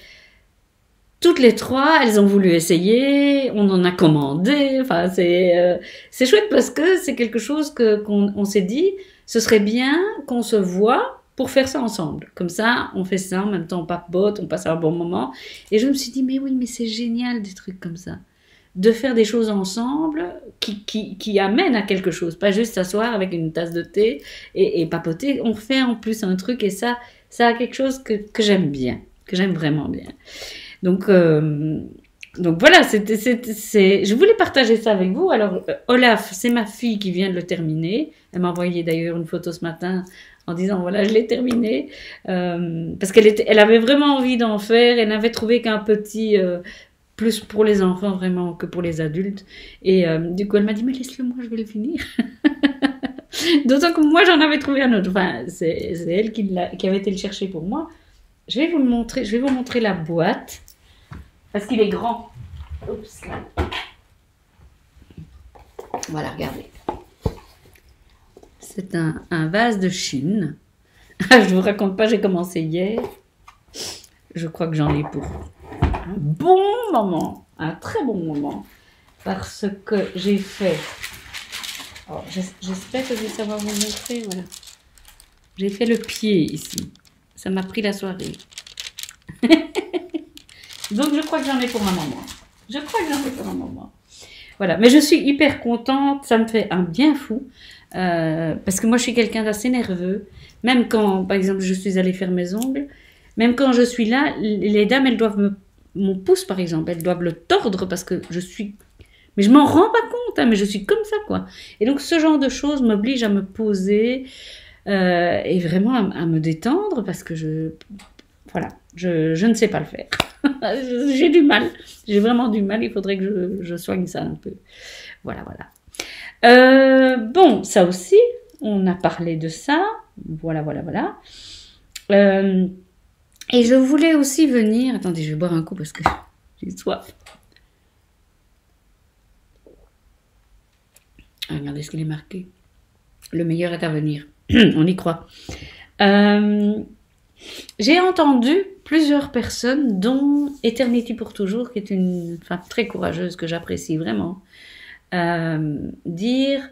Speaker 1: Toutes les trois, elles ont voulu essayer, on en a commandé, enfin c'est chouette parce que c'est quelque chose qu'on s'est dit, ce serait bien qu'on se voit pour faire ça ensemble. Comme ça, on fait ça, en même temps on papote, on passe un bon moment. Et je me suis dit, mais oui, mais c'est génial des trucs comme ça. De faire des choses ensemble qui amènent à quelque chose, pas juste s'asseoir avec une tasse de thé et papoter. On fait en plus un truc et ça a quelque chose que j'aime bien, que j'aime vraiment bien. Donc voilà, je voulais partager ça avec vous. Alors, Olaf, c'est ma fille qui vient de le terminer. Elle m'a envoyé d'ailleurs une photo ce matin en disant, voilà, je l'ai terminé. Parce elle avait vraiment envie d'en faire. Elle n'avait trouvé qu'un petit, plus pour les enfants vraiment que pour les adultes. Et du coup, elle m'a dit, mais laisse-le moi, je vais le finir. D'autant que moi, j'en avais trouvé un autre. Enfin, c'est elle qui avait été le chercher pour moi. Je vais vous montrer la boîte. Parce qu'il est grand. Oups. Voilà, regardez. C'est un vase de Chine. Je vous raconte pas, j'ai commencé hier. Je crois que j'en ai pour un bon moment, un très bon moment. Parce que j'ai fait... Oh, j'espère que je vais savoir vous montrer, voilà. J'ai fait le pied ici. Ça m'a pris la soirée. Donc je crois que j'en ai pour un moment. Je crois que j'en ai pour un moment. Voilà, mais je suis hyper contente, ça me fait un bien fou. Parce que moi je suis quelqu'un d'assez nerveux. Même quand, par exemple, je suis allée faire mes ongles, même quand je suis là, les dames, elles doivent mon pouce par exemple, elles doivent le tordre parce que je suis... Mais je m'en rends pas compte, hein, mais je suis comme ça, quoi. Et donc ce genre de choses m'oblige à me poser et vraiment à me détendre parce que voilà, je ne sais pas le faire. J'ai du mal, j'ai vraiment du mal, il faudrait que je soigne ça un peu. Voilà, voilà. Bon, ça aussi, on a parlé de ça. Voilà, voilà, voilà. Et je voulais aussi venir... Attendez, je vais boire un coup parce que j'ai soif. Regardez ce qu'il est marqué. Le meilleur est à venir. On y croit. J'ai entendu plusieurs personnes, dont Eternity pour toujours, qui est une femme très courageuse que j'apprécie vraiment, dire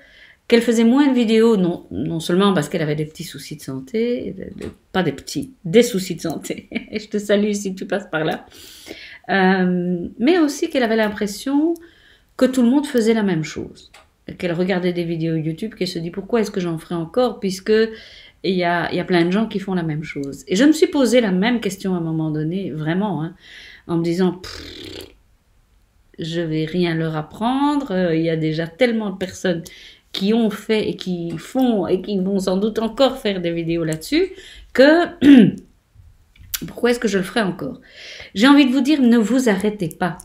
Speaker 1: qu'elle faisait moins de vidéos, non seulement parce qu'elle avait des petits soucis de santé, pas des petits, des soucis de santé, et je te salue si tu passes par là, mais aussi qu'elle avait l'impression que tout le monde faisait la même chose. Qu'elle regardait des vidéos YouTube, qu'elle se dit pourquoi est-ce que j'en ferai encore, puisque il y a plein de gens qui font la même chose. Et je me suis posé la même question à un moment donné, vraiment, hein, en me disant, je vais rien leur apprendre, il y a déjà tellement de personnes qui ont fait et qui font et qui vont sans doute encore faire des vidéos là-dessus, que pourquoi est-ce que je le ferai encore? J'ai envie de vous dire, ne vous arrêtez pas.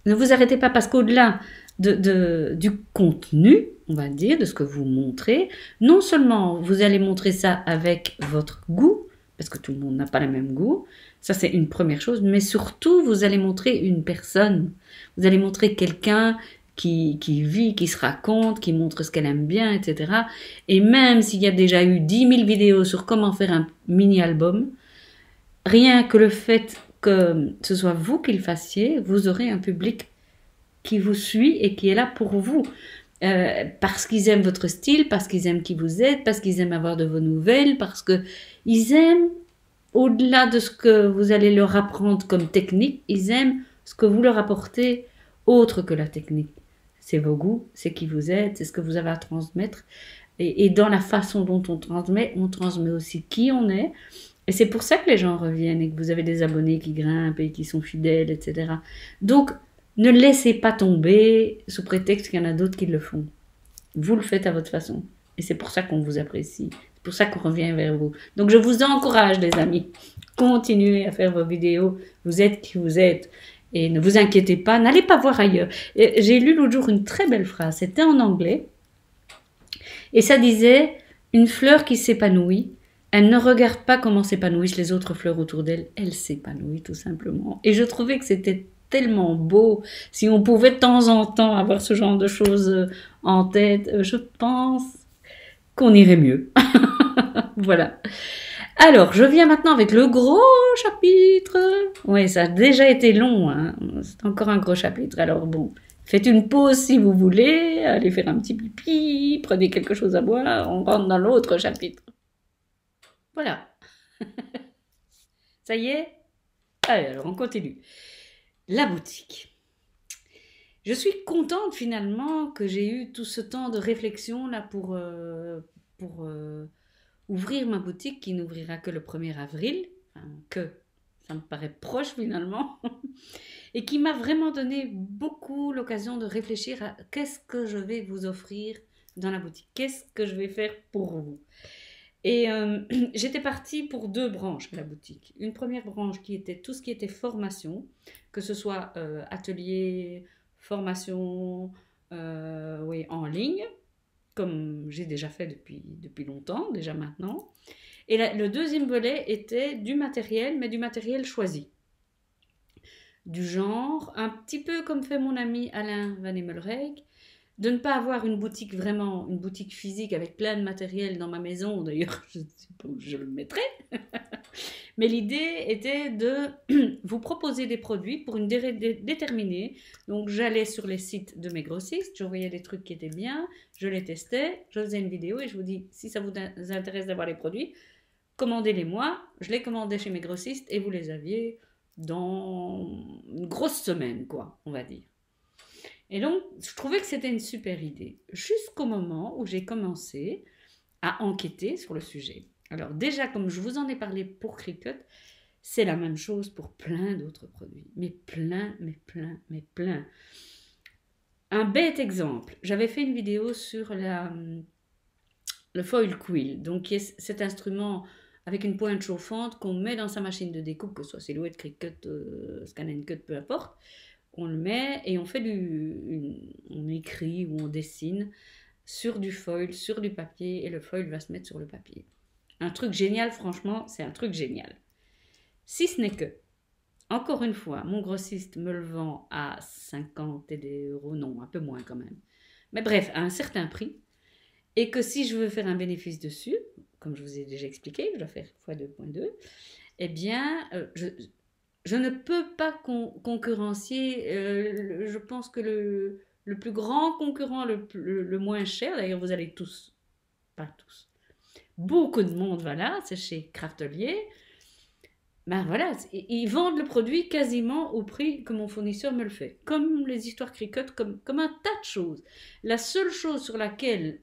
Speaker 1: Ne vous arrêtez pas parce qu'au-delà du contenu, on va dire, de ce que vous montrez, non seulement vous allez montrer ça avec votre goût, parce que tout le monde n'a pas le même goût, ça c'est une première chose, mais surtout vous allez montrer une personne, vous allez montrer quelqu'un qui vit, qui se raconte, qui montre ce qu'elle aime bien, etc. Et même s'il y a déjà eu 10 000 vidéos sur comment faire un mini-album, rien que le fait que ce soit vous qui le fassiez, vous aurez un public qui vous suit et qui est là pour vous. Parce qu'ils aiment votre style, parce qu'ils aiment qui vous êtes, parce qu'ils aiment avoir de vos nouvelles, parce qu'ils aiment, au-delà de ce que vous allez leur apprendre comme technique, ils aiment ce que vous leur apportez autre que la technique. C'est vos goûts, c'est qui vous êtes, c'est ce que vous avez à transmettre. Et dans la façon dont on transmet aussi qui on est. Et c'est pour ça que les gens reviennent et que vous avez des abonnés qui grimpent et qui sont fidèles, etc. Donc, ne laissez pas tomber sous prétexte qu'il y en a d'autres qui le font. Vous le faites à votre façon. Et c'est pour ça qu'on vous apprécie. C'est pour ça qu'on revient vers vous. Donc je vous encourage, les amis. Continuez à faire vos vidéos. Vous êtes qui vous êtes. Et ne vous inquiétez pas. N'allez pas voir ailleurs. J'ai lu l'autre jour une très belle phrase. C'était en anglais. Et ça disait, une fleur qui s'épanouit, elle ne regarde pas comment s'épanouissent les autres fleurs autour d'elle. Elle s'épanouit tout simplement. Et je trouvais que c'était tellement beau. Si on pouvait de temps en temps avoir ce genre de choses en tête, je pense qu'on irait mieux. Voilà. Alors, je viens maintenant avec le gros chapitre. Oui, ça a déjà été long, hein. C'est encore un gros chapitre. Alors bon, faites une pause si vous voulez, allez faire un petit pipi, prenez quelque chose à boire, on rentre dans l'autre chapitre. Voilà. Ça y est? Allez, alors on continue. La boutique. Je suis contente finalement que j'ai eu tout ce temps de réflexion là pour ouvrir ma boutique qui n'ouvrira que le 1er avril, enfin, que ça me paraît proche finalement, et qui m'a vraiment donné beaucoup l'occasion de réfléchir à qu'est-ce que je vais vous offrir dans la boutique, qu'est-ce que je vais faire pour vous. Et j'étais partie pour 2 branches à la boutique. Une première branche qui était tout ce qui était formation, que ce soit atelier, formation oui, en ligne, comme j'ai déjà fait depuis longtemps, déjà maintenant. Et le deuxième volet était du matériel, mais du matériel choisi. Du genre, un petit peu comme fait mon ami Alain Van Emmelrijk, de ne pas avoir une boutique vraiment, une boutique physique avec plein de matériel dans ma maison. D'ailleurs, je ne sais pas où je le mettrai. Mais l'idée était de vous proposer des produits pour une durée déterminée. Donc, j'allais sur les sites de mes grossistes, je voyais des trucs qui étaient bien, je les testais, je faisais une vidéo et je vous dis, si ça vous intéresse d'avoir les produits, commandez-les moi. Je les commandais chez mes grossistes et vous les aviez dans une grosse semaine, quoi, on va dire. Et donc, je trouvais que c'était une super idée, jusqu'au moment où j'ai commencé à enquêter sur le sujet. Alors déjà, comme je vous en ai parlé pour Cricut, c'est la même chose pour plein d'autres produits. Mais plein, mais plein, mais plein. Un bête exemple, j'avais fait une vidéo sur le foil quill, donc qui est cet instrument avec une pointe chauffante qu'on met dans sa machine de découpe, que ce soit Silhouette, Cricut, Scan & Cut, peu importe. On le met et on fait on écrit ou on dessine sur du foil, sur du papier, et le foil va se mettre sur le papier. Un truc génial, franchement, c'est un truc génial. Si ce n'est que, encore une fois, mon grossiste me le vend à 50 €, non, un peu moins quand même. Mais bref, à un certain prix, et que si je veux faire un bénéfice dessus, comme je vous ai déjà expliqué, je dois faire x2.2, eh bien, je ne peux pas concurrencier. Je pense que le plus grand concurrent, le moins cher, d'ailleurs vous allez tous, pas tous, beaucoup de monde, voilà, c'est chez Craftelier. Ben voilà, ils vendent le produit quasiment au prix que mon fournisseur me le fait. Comme les histoires Cricut, comme un tas de choses. La seule chose sur laquelle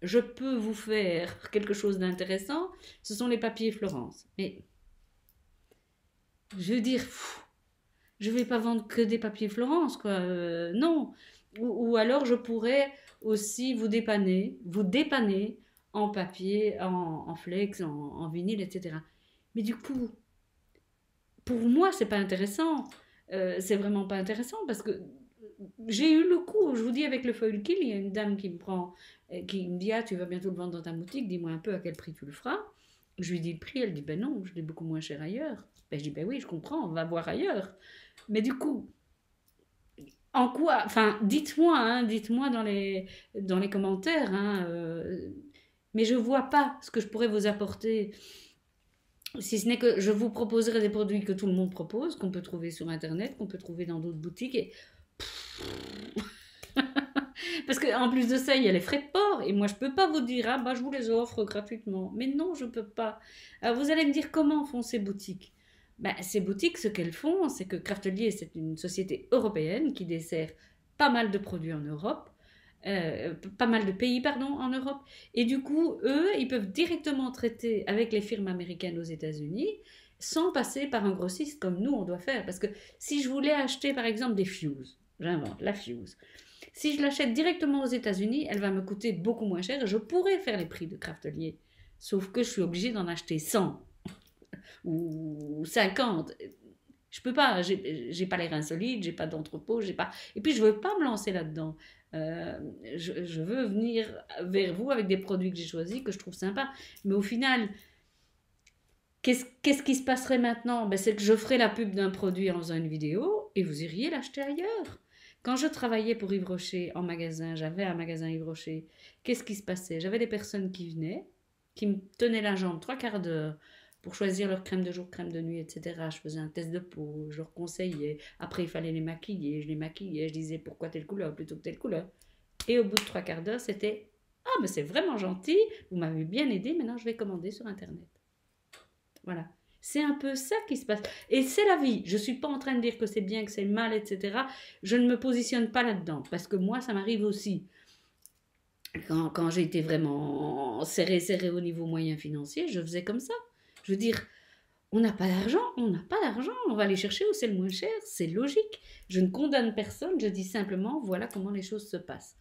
Speaker 1: je peux vous faire quelque chose d'intéressant, ce sont les papiers Florence. Mais je veux dire, je vais pas vendre que des papiers Florence, quoi. Non. Ou alors je pourrais aussi vous dépanner en papier, en flex, en vinyle, etc. Mais du coup, pour moi, c'est pas intéressant. C'est vraiment pas intéressant parce que j'ai eu le coup, je vous dis, avec le foil kill, il y a une dame qui me prend, qui me dit, ah, tu vas bientôt le vendre dans ta boutique, dis-moi un peu à quel prix tu le feras. Je lui dis le prix, elle dit, ben non, je l'ai beaucoup moins cher ailleurs. Ben, je dis, ben oui, je comprends, on va voir ailleurs. Mais du coup, en quoi, enfin, dites-moi, hein, dites-moi dans les commentaires, hein, mais je vois pas ce que je pourrais vous apporter, si ce n'est que je vous proposerai des produits que tout le monde propose, qu'on peut trouver sur Internet, qu'on peut trouver dans d'autres boutiques, et parce qu'en plus de ça, il y a les frais de port. Et moi, je peux pas vous dire, ah bah, je vous les offre gratuitement. Mais non, je peux pas. Alors, vous allez me dire comment font ces boutiques. Ben, ces boutiques, ce qu'elles font, c'est que Craftelier, c'est une société européenne qui dessert pas mal de produits en Europe. Pas mal de pays, pardon, en Europe. Et du coup, eux, ils peuvent directement traiter avec les firmes américaines aux États-Unis sans passer par un grossiste comme nous, on doit faire. Parce que si je voulais acheter, par exemple, des Fuse, j'invente, la Fuse. Si je l'achète directement aux États-Unis, elle va me coûter beaucoup moins cher et je pourrais faire les prix de Craftelier. Sauf que je suis obligée d'en acheter 100 ou 50. Je peux pas, j'ai pas les reins solides, j'ai pas d'entrepôt, j'ai pas. Et puis je veux pas me lancer là-dedans. Je veux venir vers vous avec des produits que j'ai choisis, que je trouve sympas. Mais au final, qu'est-ce qui se passerait maintenant? Ben, c'est que je ferais la pub d'un produit en faisant une vidéo et vous iriez l'acheter ailleurs. Quand je travaillais pour Yves Rocher en magasin, j'avais un magasin Yves Rocher, qu'est-ce qui se passait? J'avais des personnes qui venaient, qui me tenaient la jambe 3/4 d'heure pour choisir leur crème de jour, crème de nuit, etc. Je faisais un test de peau, je leur conseillais. Après, il fallait les maquiller, je les maquillais, je disais pourquoi telle couleur plutôt que telle couleur. Et au bout de 3/4 d'heure, c'était ah, mais c'est vraiment gentil, vous m'avez bien aidé, maintenant je vais commander sur Internet. Voilà. C'est un peu ça qui se passe. Et c'est la vie. Je ne suis pas en train de dire que c'est bien, que c'est mal, etc. Je ne me positionne pas là-dedans. Parce que moi, ça m'arrive aussi. Quand j'ai été vraiment serré au niveau moyen financier, je faisais comme ça. Je veux dire, on n'a pas d'argent, on va aller chercher où c'est le moins cher, c'est logique. Je ne condamne personne, je dis simplement, voilà comment les choses se passent.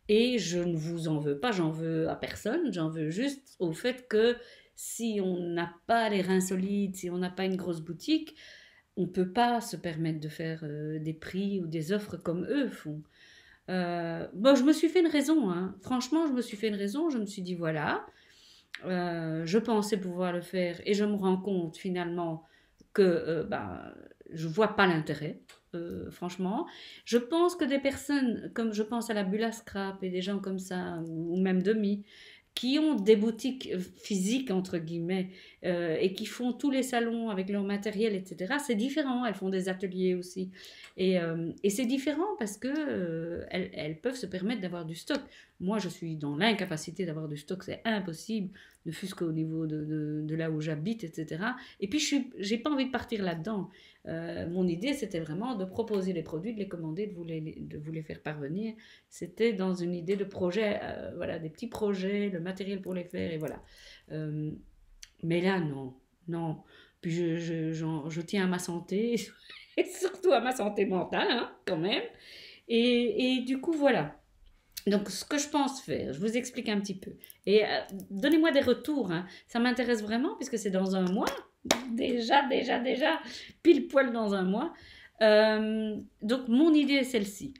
Speaker 1: Et je ne vous en veux pas, j'en veux à personne, j'en veux juste au fait que si on n'a pas les reins solides, si on n'a pas une grosse boutique, on ne peut pas se permettre de faire des prix ou des offres comme eux font. Bon, je me suis fait une raison, hein. Franchement, je me suis fait une raison, je me suis dit voilà, je pensais pouvoir le faire et je me rends compte finalement que je vois pas l'intérêt. franchement. Je pense que des personnes, comme je pense à la Bula Scrap et des gens comme ça, ou même Demi, qui ont des boutiques physiques, entre guillemets, et qui font tous les salons avec leur matériel, etc., c'est différent. Elles font des ateliers aussi. Et c'est différent parce que elles peuvent se permettre d'avoir du stock. Moi, je suis dans l'incapacité d'avoir du stock, c'est impossible, ne fût-ce qu'au niveau de là où j'habite, etc. Et puis, j'ai pas envie de partir là-dedans. Mon idée, c'était vraiment de proposer les produits, de les commander, de vous les faire parvenir. C'était dans une idée de projet, voilà, des petits projets, le matériel pour les faire, et voilà. Euh, mais là, non, non. Puis je tiens à ma santé, et surtout à ma santé mentale, hein, quand même. Et du coup, voilà. Donc, ce que je pense faire, je vous explique un petit peu. Et donnez-moi des retours, hein. Ça m'intéresse vraiment, puisque c'est dans un mois. Déjà, pile poil dans un mois. Donc, mon idée est celle-ci.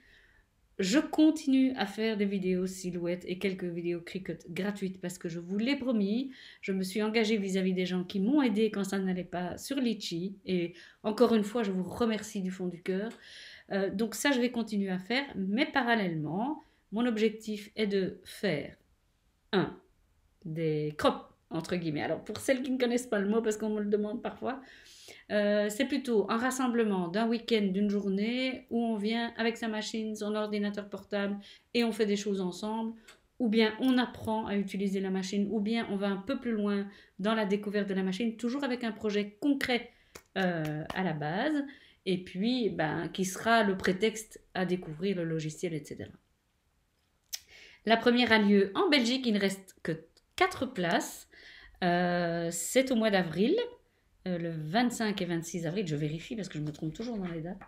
Speaker 1: Je continue à faire des vidéos silhouettes et quelques vidéos Cricut gratuites parce que je vous l'ai promis. Je me suis engagée vis-à-vis des gens qui m'ont aidé quand ça n'allait pas sur Litchi. Et encore une fois, je vous remercie du fond du cœur. Donc ça, je vais continuer à faire. Mais parallèlement, mon objectif est de faire des crops, entre guillemets. Alors pour celles qui ne connaissent pas le mot, parce qu'on me le demande parfois, c'est plutôt un rassemblement d'un week-end, d'une journée, où on vient avec sa machine, son ordinateur portable, et on fait des choses ensemble, ou bien on apprend à utiliser la machine, ou bien on va un peu plus loin dans la découverte de la machine, toujours avec un projet concret à la base, et puis qui sera le prétexte à découvrir le logiciel, etc. La première a lieu en Belgique, il ne reste que 4 places, c'est au mois d'avril, le 25 et 26 avril, je vérifie parce que je me trompe toujours dans les dates,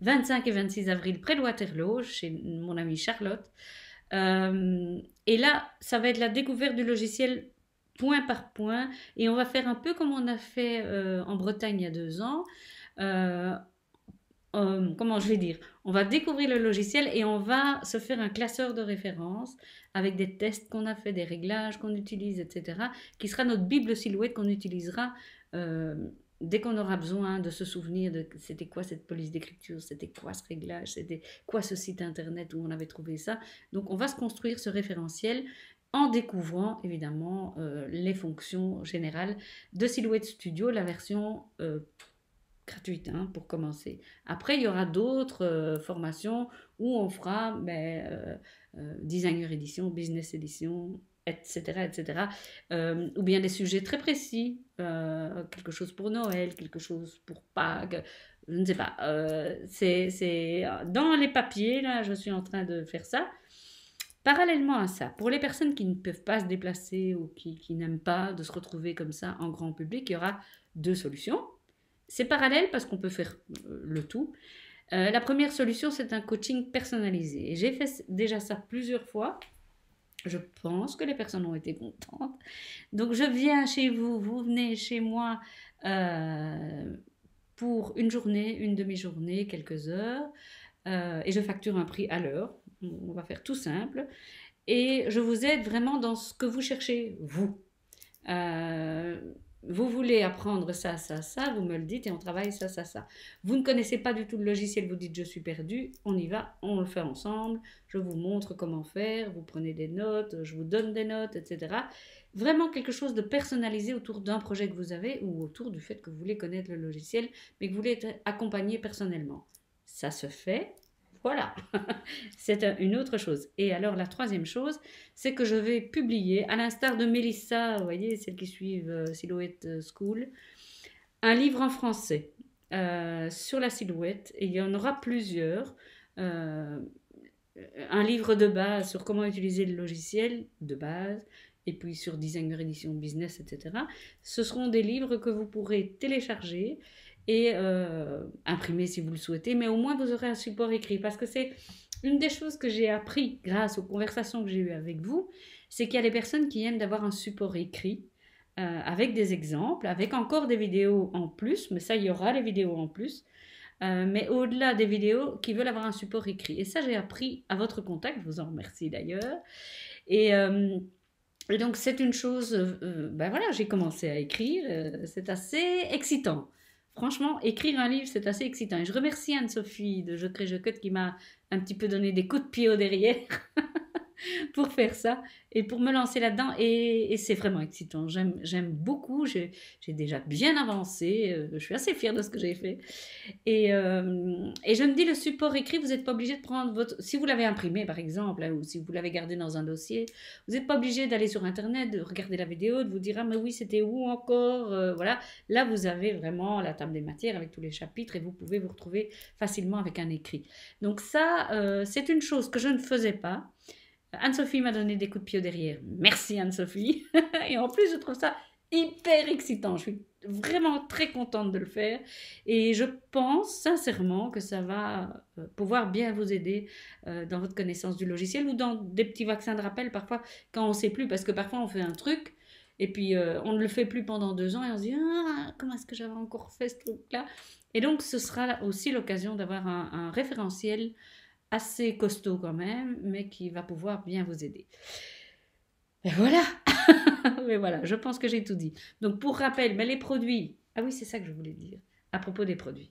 Speaker 1: 25 et 26 avril près de Waterloo, chez mon amie Charlotte. Et là, ça va être la découverte du logiciel point par point, et on va faire un peu comme on a fait en Bretagne il y a 2 ans. Comment je vais dire, on va découvrir le logiciel et on va se faire un classeur de référence avec des tests qu'on a fait, des réglages qu'on utilise, etc., qui sera notre bible silhouette qu'on utilisera dès qu'on aura besoin de se souvenir de c'était quoi cette police d'écriture, c'était quoi ce réglage, c'était quoi ce site internet où on avait trouvé ça. Donc on va se construire ce référentiel en découvrant évidemment les fonctions générales de Silhouette Studio, la version gratuite, hein, pour commencer. Après, il y aura d'autres formations où on fera designer édition, business édition, etc., etc. Ou bien des sujets très précis, quelque chose pour Noël, quelque chose pour Pâques, je ne sais pas. C'est dans les papiers, là, je suis en train de faire ça. Parallèlement à ça, pour les personnes qui ne peuvent pas se déplacer ou qui n'aiment pas de se retrouver comme ça en grand public, il y aura 2 solutions. C'est parallèle parce qu'on peut faire le tout. La première solution, c'est un coaching personnalisé. Et j'ai fait déjà ça plusieurs fois. Je pense que les personnes ont été contentes. Donc, je viens chez vous, vous venez chez moi pour une journée, une demi-journée, quelques heures. Et je facture un prix à l'heure. On va faire tout simple. Et je vous aide vraiment dans ce que vous cherchez, vous. Vous voulez apprendre ça, ça, ça, vous me le dites et on travaille ça, ça, ça. Vous ne connaissez pas du tout le logiciel, vous dites je suis perdu, on y va, on le fait ensemble, je vous montre comment faire, vous prenez des notes, je vous donne des notes, etc. Vraiment quelque chose de personnalisé autour d'un projet que vous avez ou autour du fait que vous voulez connaître le logiciel, mais que vous voulez être accompagné personnellement. Ça se fait. Voilà, c'est une autre chose. Et alors la troisième chose, c'est que je vais publier, à l'instar de Mélissa, vous voyez, celles qui suivent Silhouette School, un livre en français sur la silhouette. Et il y en aura plusieurs. Un livre de base sur comment utiliser le logiciel de base, et puis sur Designer Edition Business, etc. Ce seront des livres que vous pourrez télécharger et imprimer si vous le souhaitez, mais au moins vous aurez un support écrit, parce que c'est une des choses que j'ai appris grâce aux conversations que j'ai eues avec vous, c'est qu'il y a des personnes qui aiment d'avoir un support écrit, avec des exemples, avec encore des vidéos en plus, mais ça, il y aura les vidéos en plus, mais au-delà des vidéos, qui veulent avoir un support écrit. Et ça, j'ai appris à votre contact, je vous en remercie d'ailleurs. Et donc, c'est une chose, voilà, j'ai commencé à écrire, c'est assez excitant. Franchement, écrire un livre, c'est assez excitant. Et je remercie Anne-Sophie de Je crée, je cut qui m'a un petit peu donné des coups de pied au derrière pour faire ça et pour me lancer là-dedans. Et c'est vraiment excitant. J'aime beaucoup. J'ai déjà bien avancé. Je suis assez fière de ce que j'ai fait. Et je me dis, le support écrit, vous n'êtes pas obligé de prendre votre... Si vous l'avez imprimé, par exemple, hein, ou si vous l'avez gardé dans un dossier, vous n'êtes pas obligé d'aller sur Internet, de regarder la vidéo, de vous dire, ah mais oui, c'était où encore voilà. Là, vous avez vraiment la table des matières avec tous les chapitres et vous pouvez vous retrouver facilement avec un écrit. Donc ça, c'est une chose que je ne faisais pas. Anne-Sophie m'a donné des coups de pied au derrière. Merci Anne-Sophie. Et en plus, je trouve ça hyper excitant. Je suis vraiment très contente de le faire. Et je pense sincèrement que ça va pouvoir bien vous aider dans votre connaissance du logiciel ou dans des petits vaccins de rappel parfois quand on ne sait plus. Parce que parfois on fait un truc et puis on ne le fait plus pendant 2 ans et on se dit ah, comment est-ce que j'avais encore fait ce truc-là. Et donc ce sera aussi l'occasion d'avoir un référentiel assez costaud quand même, mais qui va pouvoir bien vous aider. Et voilà. Mais voilà, je pense que j'ai tout dit. Donc pour rappel, mais les produits, ah oui c'est ça que je voulais dire, à propos des produits.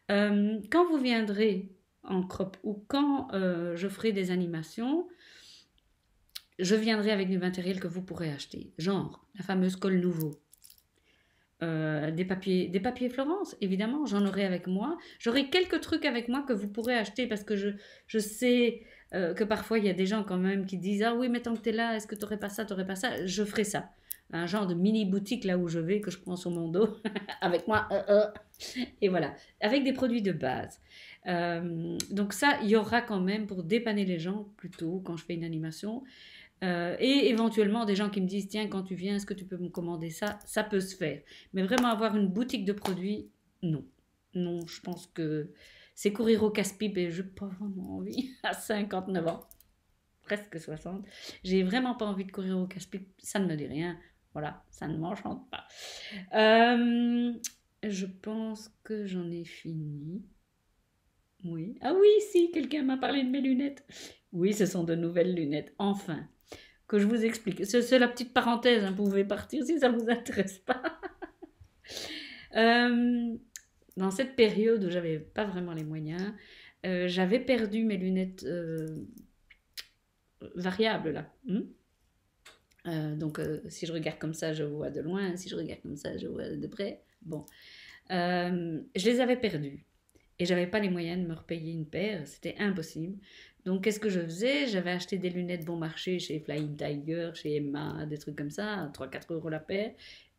Speaker 1: Quand vous viendrez en crop ou quand je ferai des animations, je viendrai avec du matériel que vous pourrez acheter, genre la fameuse colle nouveau. Des papiers Florence, évidemment, j'en aurai avec moi. J'aurai quelques trucs avec moi que vous pourrez acheter parce que je sais que parfois il y a des gens quand même qui disent ah oui mais tant que tu es là, est-ce que tu n'aurais pas ça, tu n'aurais pas ça. Je ferai ça. Un genre de mini boutique là où je vais, que je prends sur mon dos avec moi. Et voilà, avec des produits de base. Donc ça, il y aura quand même pour dépanner les gens plutôt quand je fais une animation. Et éventuellement des gens qui me disent tiens quand tu viens est-ce que tu peux me commander ça, ça peut se faire, mais vraiment avoir une boutique de produits, non, je pense que c'est courir au casse-pipe et je n'ai pas vraiment envie à 59 ans, presque 60, j'ai vraiment pas envie de courir au casse-pipe, ça ne me dit rien, voilà, ça ne m'enchante pas. Je pense que j'en ai fini. Oui, ah oui, si, quelqu'un m'a parlé de mes lunettes. Oui, ce sont de nouvelles lunettes, enfin que je vous explique. C'est la petite parenthèse, hein, vous pouvez partir si ça ne vous intéresse pas. Dans cette période où j'avais pas vraiment les moyens, j'avais perdu mes lunettes variables là. Donc si je regarde comme ça, je vois de loin. Si je regarde comme ça, je vois de près. Bon, je les avais perdues. Et j'avais pas les moyens de me repayer une paire, c'était impossible. Donc qu'est-ce que je faisais? J'avais acheté des lunettes bon marché chez Flying Tiger, chez Emma, des trucs comme ça, 3-4 euros la paire.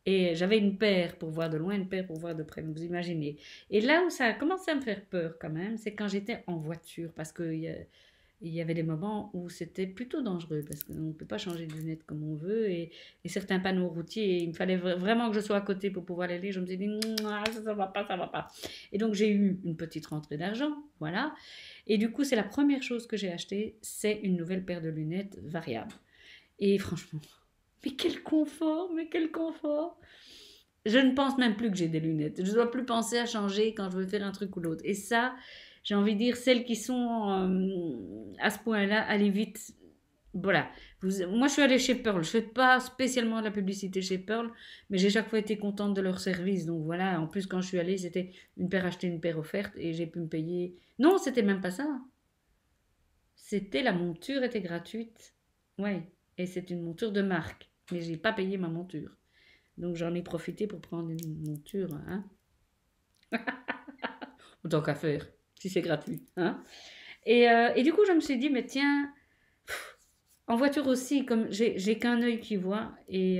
Speaker 1: Et j'avais une paire pour voir de loin, une paire pour voir de près, vous imaginez. Et là où ça a commencé à me faire peur quand même, c'est quand j'étais en voiture, parce qu'il y avait des moments où c'était plutôt dangereux, parce qu'on ne peut pas changer de lunettes comme on veut, et certains panneaux routiers, il me fallait vraiment que je sois à côté pour pouvoir les lire, je me suis dit, ça va pas, ça va pas. Et donc j'ai eu une petite rentrée d'argent, voilà. Et du coup, c'est la première chose que j'ai achetée, c'est une nouvelle paire de lunettes variables. Et franchement, mais quel confort, mais quel confort! Je ne pense même plus que j'ai des lunettes. Je ne dois plus penser à changer quand je veux faire un truc ou l'autre. Et ça, j'ai envie de dire, celles qui sont à ce point-là, allez vite. Voilà. Moi, je suis allée chez Pearl. Je ne fais pas spécialement de la publicité chez Pearl, mais j'ai chaque fois été contente de leur service. Donc voilà, en plus, quand je suis allée, c'était une paire achetée, une paire offerte, et j'ai pu me payer. Non, c'était même pas ça. C'était la monture était gratuite. Ouais, et c'est une monture de marque. Mais j'ai pas payé ma monture. Donc j'en ai profité pour prendre une monture. Hein. Autant qu'à faire, si c'est gratuit. Hein. Et du coup, je me suis dit, mais tiens, en voiture aussi, comme j'ai qu'un œil qui voit et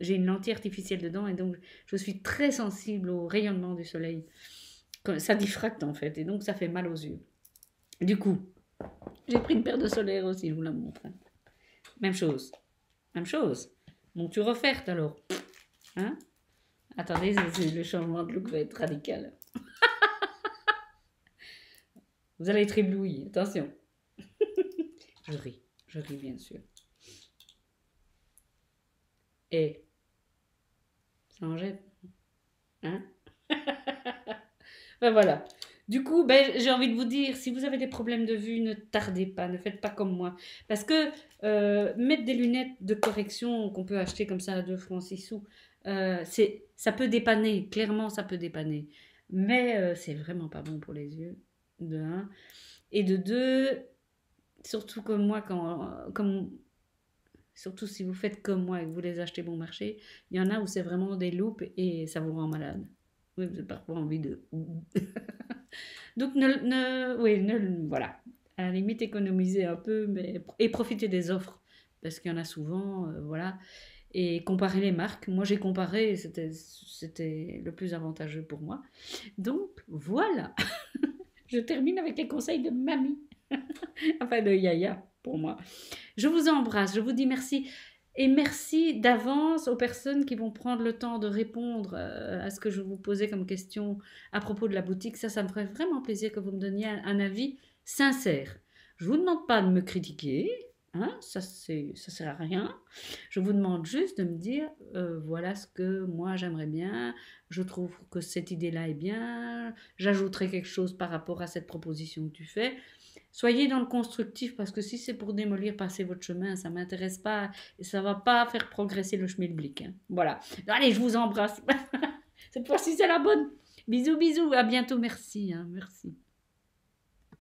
Speaker 1: j'ai une lentille artificielle dedans, et donc je suis très sensible au rayonnement du soleil. Ça diffracte en fait, et donc ça fait mal aux yeux. Du coup, j'ai pris une paire de solaire aussi, je vous la montre. Même chose. Même chose. Monture offerte alors. Hein? Attendez, le changement de look va être radical. Vous allez être ébloui, attention. Je ris bien sûr. Et ça en jette. Hein? Ben voilà. Du coup, j'ai envie de vous dire, si vous avez des problèmes de vue, ne tardez pas, ne faites pas comme moi. Parce que mettre des lunettes de correction qu'on peut acheter comme ça à 2 francs 6 sous, Ça peut dépanner, clairement ça peut dépanner. Mais c'est vraiment pas bon pour les yeux, de un. Et de deux, surtout comme moi, surtout si vous faites comme moi et que vous les achetez bon marché, il y en a où c'est vraiment des loupes et ça vous rend malade. Oui, vous avez parfois envie de... Donc, oui, voilà. À la limite, économiser un peu et profiter des offres. Parce qu'il y en a souvent, voilà. Et comparer les marques. Moi, j'ai comparé et c'était le plus avantageux pour moi. Donc, voilà. Je termine avec les conseils de mamie. Enfin, de Yaya, pour moi. Je vous embrasse, je vous dis merci. Et merci d'avance aux personnes qui vont prendre le temps de répondre à ce que je vous posais comme question à propos de la boutique. Ça me ferait vraiment plaisir que vous me donniez un avis sincère. Je ne vous demande pas de me critiquer, hein, ça sert à rien. Je vous demande juste de me dire, voilà ce que moi j'aimerais bien, je trouve que cette idée-là est bien, j'ajouterai quelque chose par rapport à cette proposition que tu fais. Soyez dans le constructif parce que si c'est pour démolir, passer votre chemin, ça m'intéresse pas et ça va pas faire progresser le schmilblick. Hein. Voilà. Allez, je vous embrasse. Cette fois-ci, c'est la bonne. Bisous, bisous. À bientôt. Merci. Hein, merci.